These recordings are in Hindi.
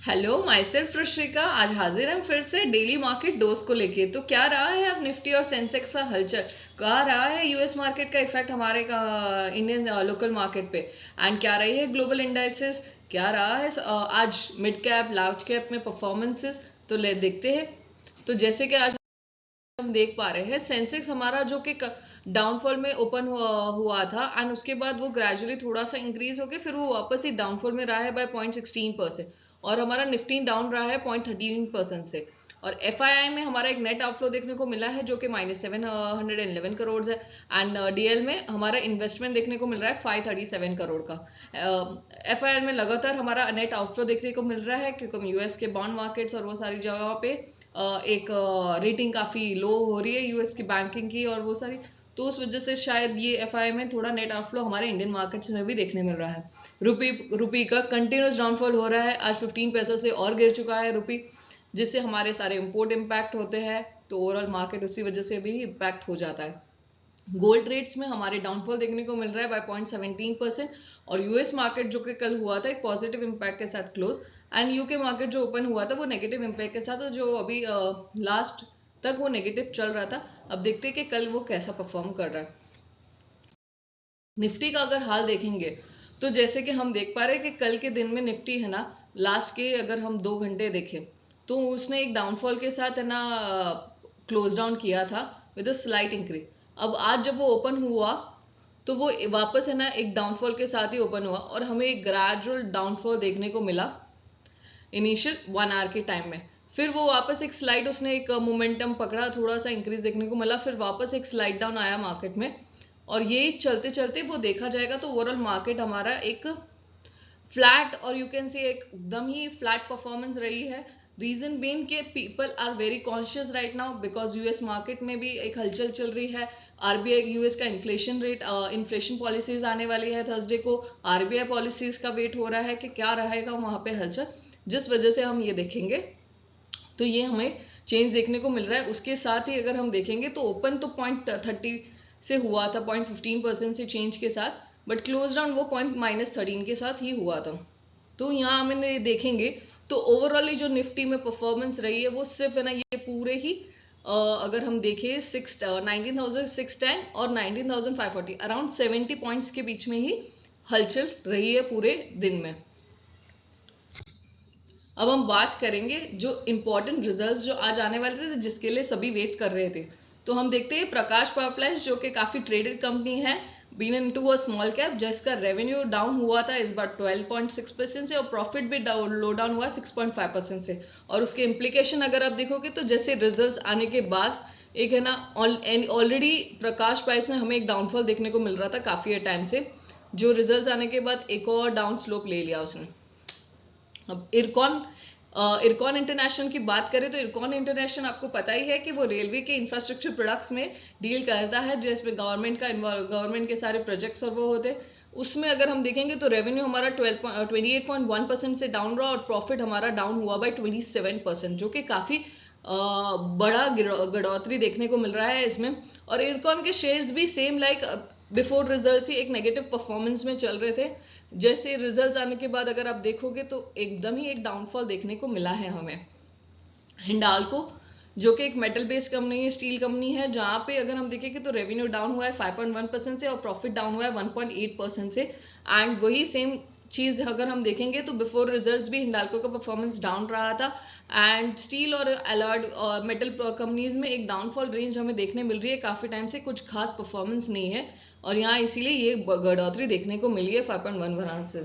Hello, my self Rashmika. आज हाजिर हम फिर से डेली मार्केट डोज को लेके। तो क्या रहा है अब निफ्टी और सेंसेक्स का हलचल, क्या रहा है यूएस मार्केट का इफेक्ट हमारे का इंडियन लोकल मार्केट पे, एंड क्या रही है ग्लोबल इंडाइसेस, क्या रहा है आज मिड कैप लार्ज कैप में परफॉर्मेंसेस। तो ले देखते हैं। तो जैसे कि आज हम देख पा रहे हैं सेंसेक्स हमारा जो कि डाउनफॉल में ओपन हुआ था, एंड उसके बाद वो ग्रेजुअली थोड़ा सा इंक्रीज होकर फिर वो वापस ही डाउनफॉल में रहा है बाय 0.16%। और हमारा निफ्टी डाउन रहा है 0.13% से। और एफ में हमारा एक नेट आउटफ्लो देखने को मिला है जो कि -711 करोड़ है। एंड डीएल में हमारा इन्वेस्टमेंट देखने को मिल रहा है 537 करोड़ का। एफ में लगातार हमारा नेट आउटफ्लो देखने को मिल रहा है क्योंकि यूएस के बॉन्ड मार्केट्स और वो सारी जगहों पे एक रेटिंग काफ़ी लो हो रही है यूएस की बैंकिंग की और वो सारी। तो उस वजह से शायद ये एफआई में थोड़ा नेट आउटफ्लो हमारे इंडियन मार्केट्स में भी देखने मिल रहा है। रुपी का कंटिन्यूस डाउनफॉल हो रहा है, आज 15 पैसे से और गिर चुका है रुपी, जिससे हमारे सारे इंपोर्ट इम्पैक्ट होते हैं। तो ओवरऑल मार्केट उसी वजह से भी इम्पैक्ट हो जाता है। गोल्ड रेट्स में हमारे डाउनफॉल देखने को मिल रहा है बाय 0.17%। और यूएस मार्केट जो कि कल हुआ था एक पॉजिटिव इम्पैक्ट के साथ क्लोज, एंड यूके मार्केट जो ओपन हुआ था वो नेगेटिव इम्पैक्ट के साथ, जो अभी लास्ट तक वो नेगेटिव चल रहा था। अब देखते हैं कि कल वो कैसा परफॉर्म कर रहा है। निफ्टी का अगर हाल देखेंगे तो जैसे कि हम देख पा रहे हैं कि कल के दिन में निफ्टी है ना, लास्ट के अगर हम 2 घंटे देखें तो उसने एक डाउनफॉल के साथ है ना क्लोज डाउन किया था विद अ स्लाइट इंक्रीज। अब आज जब वो ओपन हुआ तो वो वापस है ना एक डाउनफॉल के साथ ही ओपन हुआ और हमें एक ग्रेजुअल डाउनफॉल देखने को मिला इनिशियल 1 आवर के टाइम में। फिर वो वापस एक स्लाइड उसने एक मोमेंटम पकड़ा, थोड़ा सा इंक्रीज देखने को मिला, फिर वापस एक स्लाइड डाउन आया मार्केट में। और ये चलते चलते वो देखा जाएगा तो ओवरऑल मार्केट हमारा एक फ्लैट और यू कैन सी एकदम ही फ्लैट परफॉर्मेंस रही है। रीजन बीइंग के people are very conscious right now because US market में भी एक हलचल चल रही है। आरबीआई यूएस का इन्फ्लेशन रेट, इन्फ्लेशन पॉलिसीज आने वाली है थर्सडे को। आरबीआई पॉलिसीज का वेट हो रहा है कि क्या रहेगा वहां पे हलचल, जिस वजह से हम ये देखेंगे तो ये हमें चेंज देखने को मिल रहा है। उसके साथ ही अगर हम देखेंगे तो ओपन तो 0.30 से हुआ था 0.15% से चेंज के साथ, बट क्लोज डाउन वो -13 के साथ ही हुआ था। तो यहाँ हमें देखेंगे तो ओवरऑल जो निफ्टी में परफॉर्मेंस रही है वो सिर्फ है ना ये पूरे ही अगर हम देखें 19,610 और 19,540 अराउंड 70 पॉइंट्स के बीच में ही हलचल रही है पूरे दिन में। अब हम बात करेंगे जो इंपॉर्टेंट रिजल्ट्स जो आज आने वाले थे जिसके लिए सभी वेट कर रहे थे। तो हम देखते हैं प्रकाश पावर प्लांट जो कि काफी ट्रेडेड कंपनी है, been into a small cap, जिसका रेवेन्यू डाउन हुआ था इस बार 12.6% से और प्रॉफिट भी लो डाउन हुआ 6.5% से। और उसके इम्प्लीकेशन अगर आप देखोगे तो जैसे रिजल्ट्स आने के बाद एक है ना ऑलरेडी प्रकाश पाइप्स में हमें एक डाउनफॉल देखने को मिल रहा था काफी टाइम से, जो रिजल्ट्स आने के बाद एक और डाउन स्लोप ले लिया उसने। अब इरकॉन इंटरनेशनल की बात करें तो इरकॉन इंटरनेशनल आपको पता ही है कि वो रेलवे के इंफ्रास्ट्रक्चर प्रोडक्ट्स में डील करता है, जिसमें गवर्नमेंट के सारे प्रोजेक्ट्स और वो होते हैं। उसमें अगर हम देखेंगे तो रेवेन्यू हमारा 28.1% से डाउन रहा और प्रॉफिट हमारा डाउन हुआ बाय 27%, जो कि काफ़ी बड़ा गिरौतरी देखने को मिल रहा है इसमें। और इरकॉन के शेयर्स भी सेम लाइक बिफोर रिजल्ट्स ही एक नेगेटिव परफॉर्मेंस में चल रहे थे। जैसे रिजल्ट्स आने के बाद अगर आप देखोगे तो एकदम ही एक डाउनफॉल देखने को मिला है हमें। हिंडाल्को जो कि एक मेटल बेस्ड कंपनी है, स्टील कंपनी है, जहां पे अगर हम देखेंगे तो रेवेन्यू डाउन हुआ है 5.1% से और प्रॉफिट डाउन हुआ है 1.8% से। एंड वही सेम चीज अगर हम देखेंगे तो बिफोर रिजल्ट्स भी हिंडाल्को का परफॉर्मेंस डाउन रहा था। एंड स्टील और अलॉयड और मेटल कंपनीज में एक डाउनफॉल रेंज हमें देखने मिल रही है काफी टाइम से, कुछ खास परफॉर्मेंस नहीं है और यहाँ इसीलिए ये बढ़ोतरी देखने को मिली है 5.1% से।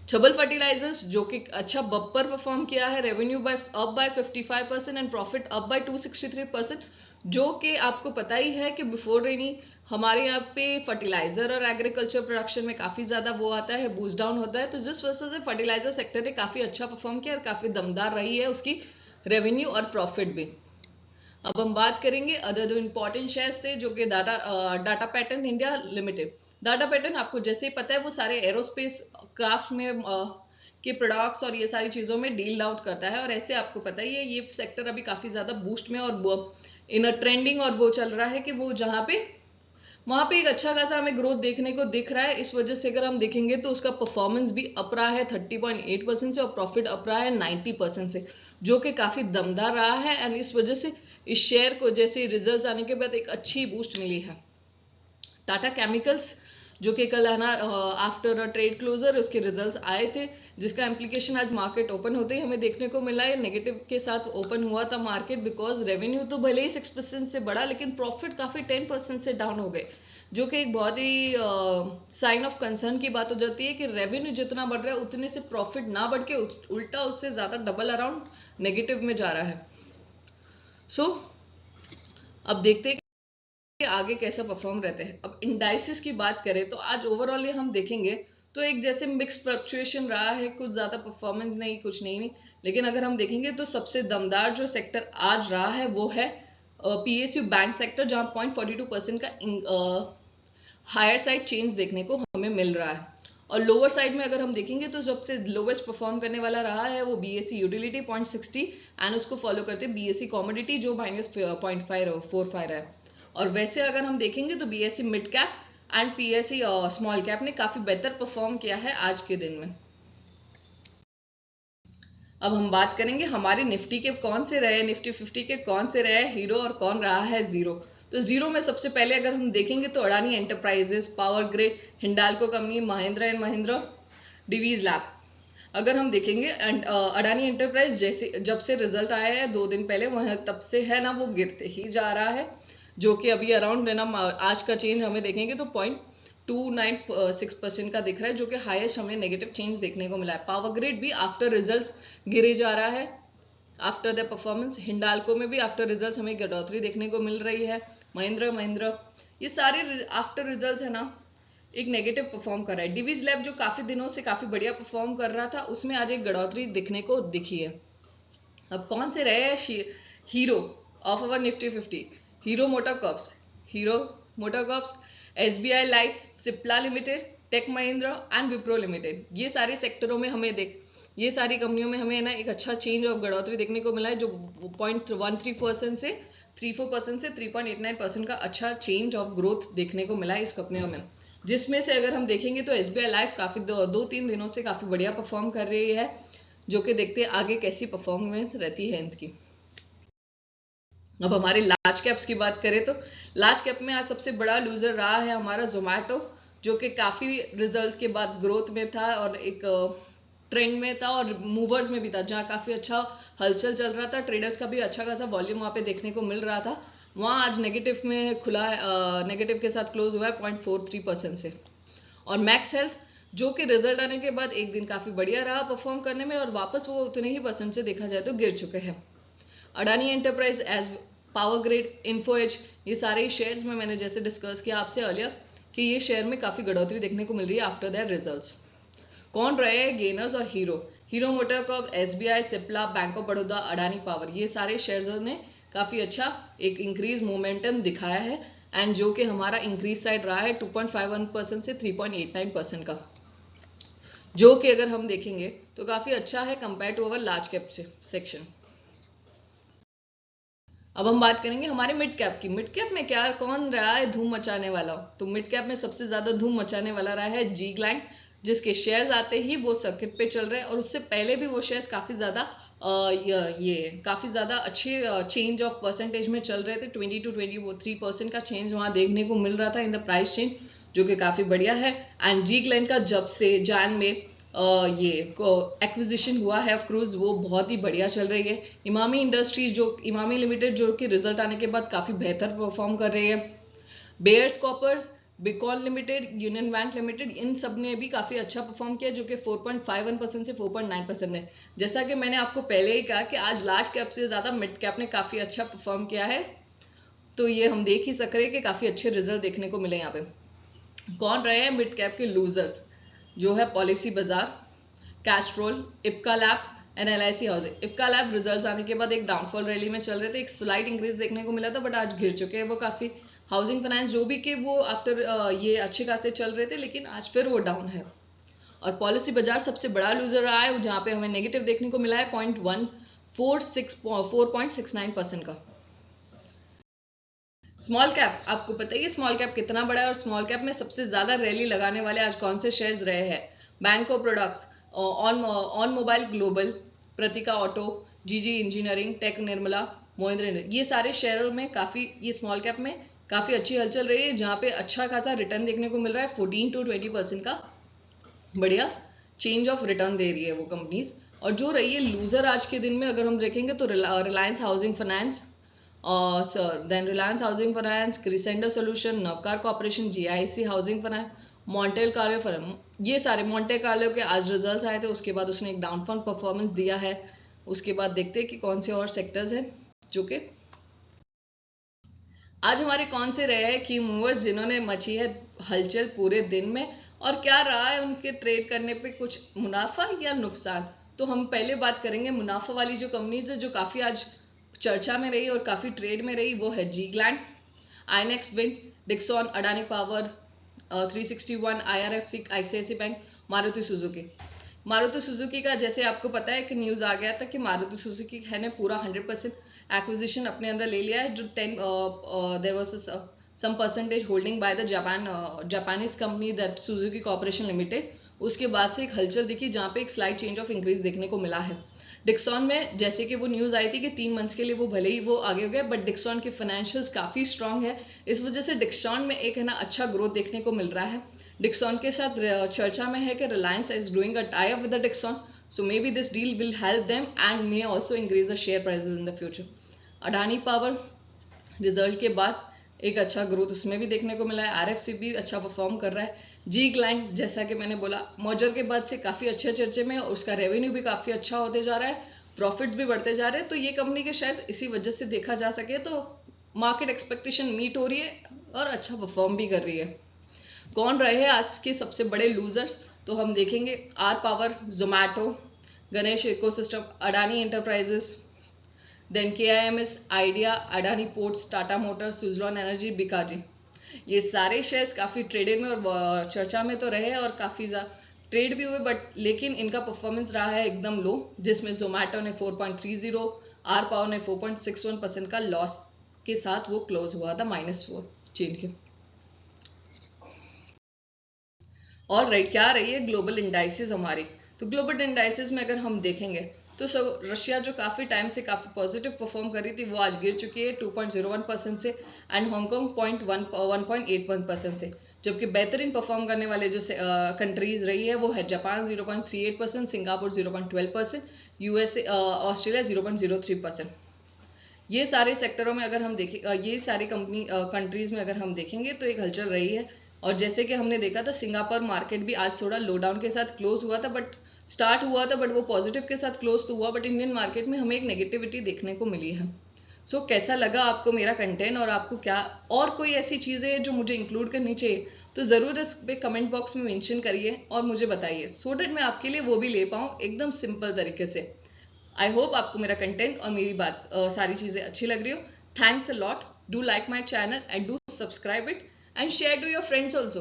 छबल फर्टिलाइजर्स जो कि अच्छा बम्पर परफॉर्म किया है, revenue up by 55% and profit up by 263%, जो कि आपको पता ही है कि बिफोर रेनी हमारे यहाँ पे फर्टिलाइजर और एग्रीकल्चर प्रोडक्शन में काफी ज्यादा वो आता है, बूस्ट डाउन होता है। तो जिस वजह से फर्टिलाइजर सेक्टर ने काफी अच्छा परफॉर्म किया और काफी दमदार रही है उसकी रेवेन्यू और प्रॉफिट भी। अब हम बात करेंगे अदर दो इंपॉर्टेंट शेयर्स थे जो कि data pattern India limited. Data pattern आपको जैसे ही पता है वो सारे एरोस्पेस क्राफ्ट में के प्रोडक्ट्स और ये सारी चीज़ों में डील आउट करता है और ऐसे आपको पता ही है ये सेक्टर अभी काफ़ी ज़्यादा बूस्ट में और इन ट्रेंडिंग और वो चल रहा है कि वो जहाँ पे वहां पे एक अच्छा खासा हमें ग्रोथ देखने को दिख रहा है। इस वजह से अगर हम देखेंगे तो उसका परफॉर्मेंस भी अप रहा है 30.8% से, और प्रॉफिट अप रहा है 90% से, जो कि काफी दमदार रहा है। एंड इस वजह से इस शेयर को जैसे रिजल्ट्स आने के बाद एक अच्छी बूस्ट मिली है। टाटा केमिकल्स जो कि कल है ना आफ्टर ट्रेड क्लोजर उसके रिजल्ट्स आए थे, जिसका इम्प्लीकेशन आज मार्केट ओपन होते ही हमें देखने को मिला है। नेगेटिव के साथ ओपन हुआ था मार्केट, बिकॉज रेवेन्यू तो भले ही 6% से बढ़ा, लेकिन प्रॉफिट काफी 10% से डाउन हो गए, जो कि एक बहुत ही साइन ऑफ कंसर्न की बात हो जाती है कि रेवेन्यू जितना बढ़ रहा है उतने से प्रॉफिट ना बढ़ के उल्टा उससे ज्यादा डबल अराउंड नेगेटिव में जा रहा है। सो अब देखते हैं कि आगे कैसा परफॉर्म रहते हैं। अब इंडाइसिस की बात करें तो आज ओवरऑल हम देखेंगे तो एक जैसे मिक्स फ्लक्चुएशन रहा है, कुछ ज्यादा परफॉर्मेंस नहीं, कुछ नहीं। लेकिन अगर हम देखेंगे तो सबसे दमदार जो सेक्टर आज रहा है वो है पीएसयू बैंक सेक्टर, जहां 0.42% का हायर साइड चेंज देखने को हमें मिल रहा है। और लोअर साइड में अगर हम देखेंगे तो सबसे लोवेस्ट परफॉर्म करने वाला रहा है वो बीएससी यूटिलिटी 0.60, एंड उसको फॉलो करते बीएससी कॉमोडिटी जो -0.45 है। और वैसे अगर हम देखेंगे तो BSc mid cap and PSC small cap ने काफी बेहतर परफॉर्म किया है आज के दिन में। अब हम बात करेंगे हमारे निफ्टी के कौन से रहे, निफ्टी 50 के कौन से रहे हीरो और कौन रहा है जीरो। तो जीरो में सबसे पहले अगर हम देखेंगे तो Adani Enterprises, Power Grid, Hindalco company, Mahindra and Mahindra, Divi's lab. अगर हम देखेंगे अडानी एंटरप्राइज जैसे जब से रिजल्ट आया है 2 दिन पहले, वह तब से है ना वो गिरते ही जा रहा है, जो कि अभी अराउंड है ना आज का चेंज हमें देखेंगे तो 0.296% का दिख रहा है, जो कि हाईएस्ट हमें नेगेटिव चेंज देखने को मिला है। पावर ग्रिड भी आफ्टर रिजल्ट्स गिरे जा रहा है आफ्टर द परफॉर्मेंस। हिंडाल्को में भी आफ्टर रिजल्ट्स हमें गिरौतरी देखने को मिल रही है। महिंद्रा ये सारे आफ्टर रिजल्ट्स है ना एक नेगेटिव परफॉर्म कर रहा है। डिवीज लैब जो काफी दिनों से काफी बढ़िया परफॉर्म कर रहा था, उसमें आज एक गढ़ोतरी दिखने को दिखी है। अब कौन से रहे hero of our Nifty 50? Hero MotoCorps, SBI Life, Cipla limited, Tech Mahindra and Wipro limited. ये सारे सेक्टरों में हमें ये सारी कंपनियों में हमें ना एक अच्छा चेंज ऑफ गढ़ोतरी देखने को मिला है, जो 0.13% से 3.4% से 3.89% का अच्छा चेंज ऑफ ग्रोथ देखने को मिला है इस कंपनियों में। जिसमें से अगर हम देखेंगे तो एसबीआई लाइफ काफी 2-3 दिनों से काफी बढ़िया परफॉर्म कर रही है, जो कि देखते हैं आगे कैसी परफॉर्मेंस रहती है इनकी। अब हमारे लार्ज कैप्स की बात करें तो लार्ज कैप में आज सबसे बड़ा लूजर रहा है हमारा जोमैटो, जो कि काफी रिजल्ट्स के बाद ग्रोथ में था और एक ट्रेंड में था और मूवर्स में भी था, जहाँ काफी अच्छा हलचल चल रहा था। ट्रेडर्स का भी अच्छा खासा वॉल्यूम वहां पे देखने को मिल रहा था। वहां आज नेगेटिव में खुला है, नेगेटिव के साथ क्लोज हुआ है 0.43% से। और मैक्स हेल्थ जो कि रिजल्ट आने के बाद एक दिन काफी बढ़िया रहा परफॉर्म करने में, और वापस वो उतने ही परसेंट से देखा जाए तो गिर चुके हैं। अडानी एंटरप्राइज, एज पावर ग्रिड, इन्फो एज, ये सारे शेयर्स में मैंने जैसे डिस्कस किया आपसे अर्लियर कि ये शेयर में काफी बढ़ोतरी देखने को मिल रही है आफ्टर देयर रिजल्ट्स। कौन रहे हैं गेनर्स और Hero MotoCorp, SBI, Cipla, Bank of Baroda, Adani Power, ये सारे शेयर्स ने काफी अच्छा एक इंक्रीज मोमेंटम दिखाया है, एंड जो कि हमारा इंक्रीज साइड रहा है 2.51% से 3.89% का, जो कि अगर हम देखेंगे तो काफी अच्छा है compare to our large cap section. अब हम बात करेंगे हमारे मिड कैप की। मिड कैप में क्या कौन रहा है धूम मचाने वाला? तो मिड कैप में सबसे ज्यादा धूम मचाने वाला रहा है जी ग्लैंड, जिसके शेयर्स आते ही वो सर्किट पे चल रहे हैं, और उससे पहले भी वो शेयर्स काफी ज्यादा काफी ज्यादा अच्छे चेंज ऑफ परसेंटेज में चल रहे थे। 20 to 23% का चेंज वहां देखने को मिल रहा था इन द प्राइस चेंज, जो कि काफी बढ़िया है। एंड जी ग्लैंड का जब से जैन में ये एक्विजिशन हुआ है ऑफ क्रूज, वो बहुत ही बढ़िया चल रही है। इमामी इंडस्ट्रीज इमामी लिमिटेड जो कि रिजल्ट आने के बाद काफी बेहतर परफॉर्म कर रही है। बेयर्स कॉपर्स, Biocon limited, Union Bank limited, इन सब ने भी काफी अच्छा परफॉर्म किया, जो कि 4.51% से 4.9% है। जैसा कि मैंने आपको पहले ही कहा कि आज लार्ज कैप से ज्यादा मिड कैप ने काफी अच्छा परफॉर्म किया है, तो ये हम देख ही सक रहे हैं कि काफी अच्छे रिजल्ट देखने को मिले यहाँ पे। कौन रहे हैं मिड कैप के लूजर्स? जो है Policybazaar, Castrol, Ipca lab and LIC Housing. Ipca lab results आने के बाद एक डाउनफॉल रैली में चल रहे थे, एक स्लाइट इंक्रीज देखने को मिला था, बट आज गिर चुके हैं वो काफी। हाउसिंग फाइनेंस जो भी कि वो आफ्टर ये अच्छे खासे चल रहे थे, लेकिन आज फिर वो डाउन है। और पॉलिसी बाजार सबसे बड़ा लूजर रहा है, जहां पे हमें नेगेटिव देखने को मिला है 4.69% का। स्मॉल कैप, आपको पता ही है स्मॉल कैप कितना बड़ा है, और स्मॉल कैप में सबसे ज्यादा रैली लगाने वाले आज कौन से शेयर्स रहे हैं? बैंको products, on mobile global, Pratika auto, जीजी इंजीनियरिंग, टेक निर्मला, महिंद्रा, ये सारे शेयरों में काफी, ये स्मॉल कैप में काफी अच्छी हलचल रही है, जहां पे अच्छा खासा रिटर्न देखने को मिल रहा है। 14 to 20% का बढ़िया चेंज ऑफ रिटर्न दे रही है वो कंपनीज। और जो रही है लूजर आज के दिन में अगर हम देखेंगे तो Reliance Housing Finance, then Reliance Housing Finance, Crescendo solution, Navkar Corporation, GIC Housing Finance, Monte Carlo firm, ये सारे मॉन्टे कार्लो के आज रिजल्ट्स आए थे, उसके बाद उसने एक डाउनफॉल परफॉर्मेंस दिया है। उसके बाद देखते हैं कि कौन से और सेक्टर्स हैं जो कि आज हमारे कौन से रहे हैं की मूवर्स जिन्होंने मची है हलचल पूरे दिन में, और क्या रहा है उनके ट्रेड करने पे कुछ मुनाफा या नुकसान। तो हम पहले बात करेंगे मुनाफा वाली जो कंपनीज है जो काफी आज चर्चा में रही और काफी ट्रेड में रही, वो है जी Gland, Inox Wind, Dixon, Adani Power, 361, IRFC, ICICI bank, Maruti Suzuki. Maruti Suzuki का जैसे आपको पता है कि न्यूज आ गया था कि मारुति सुजुकी है ने पूरा 100% एक्विजिशन अपने अंदर ले लिया है, जो 10 there was some percentage holding by the Japanese company that Suzuki Corporation Limited. उसके बाद से एक हलचल दिखी जहां पे एक स्लाइड चेंज ऑफ इंक्रीज देखने को मिला है। डिक्सॉन में जैसे कि वो न्यूज आई थी कि 3 मंथ्स के लिए वो भले ही वो आगे हो गए, बट डिक्सॉन के फाइनेंशियल्स काफी स्ट्रांग है, इस वजह से डिक्सॉन में एक है ना अच्छा ग्रोथ देखने को मिल रहा है। डिक्सॉन के साथ चर्चा में है कि Reliance is doing a tie up with the Dixon, so may be this deal will help them and may also increase the share prices in the future. Adani power result के बाद एक अच्छा ग्रोथ उसमें भी देखने को मिला है, आरएफसी भी अच्छा परफॉर्म कर रहा है। जी ग्लैंड जैसा कि मैंने बोला मर्जर के बाद से काफी अच्छे चर्चे में, उसका रेवेन्यू भी काफी अच्छा होते जा रहा है, प्रॉफिट्स भी बढ़ते जा रहे हैं, तो ये कंपनी के शायद इसी वजह से देखा जा सके तो मार्केट एक्सपेक्टेशन मीट हो रही है और अच्छा परफॉर्म भी कर रही है। कौन रहे आज के सबसे बड़े लूजर्स, तो हम देखेंगे R Power, Zomato, Ganesh ecosystem, Adani Enterprises, then KIMS, Idea, Adani Ports, Tata Motors, Suzlon Energy, Bikaji. ये सारे शेयर्स काफी ट्रेडेड में और चर्चा में तो रहे और काफी ट्रेड भी हुए, बट लेकिन इनका परफॉर्मेंस रहा है एकदम लो, जिसमें जोमैटो ने 4.30, आर पावर ने 4.61% का लॉस के साथ वो क्लोज हुआ था -4 चेन के। और क्या रही है ग्लोबल इंडाइसेस हमारी, तो ग्लोबल इंडाइसेस में अगर हम देखेंगे तो सब रशिया जो काफी टाइम से काफी पॉजिटिव परफॉर्म कर रही थी वो आज गिर चुकी है 2.01% से, एंड हांगकांग 1.81% से। जबकि बेहतरीन परफॉर्म करने वाले जो कंट्रीज रही है वो है जापान 0.38%, सिंगापुर 0.12%, यूएसए ऑस्ट्रेलिया 0.03%। ये सारे सेक्टरों में अगर हम देखें, ये सारी कंट्रीज में अगर हम देखेंगे तो एक हलचल रही है। और जैसे कि हमने देखा था सिंगापुर मार्केट भी आज थोड़ा लो डाउन के साथ क्लोज हुआ था, बट स्टार्ट हुआ था बट वो पॉजिटिव के साथ क्लोज तो हुआ, बट इंडियन मार्केट में हमें एक नेगेटिविटी देखने को मिली है। सो कैसा लगा आपको मेरा कंटेंट, और आपको क्या और कोई ऐसी चीजें जो मुझे इंक्लूड करनी चाहिए तो जरूर इस पे कमेंट बॉक्स में मेंशन करिए और मुझे बताइए, सो दैट मैं आपके लिए वो भी ले पाऊँ एकदम सिंपल तरीके से। आई होप आपको मेरा कंटेंट और मेरी बात सारी चीजें अच्छी लग रही हो। Thanks a lot, do like my channel and do subscribe it and share to your friends also.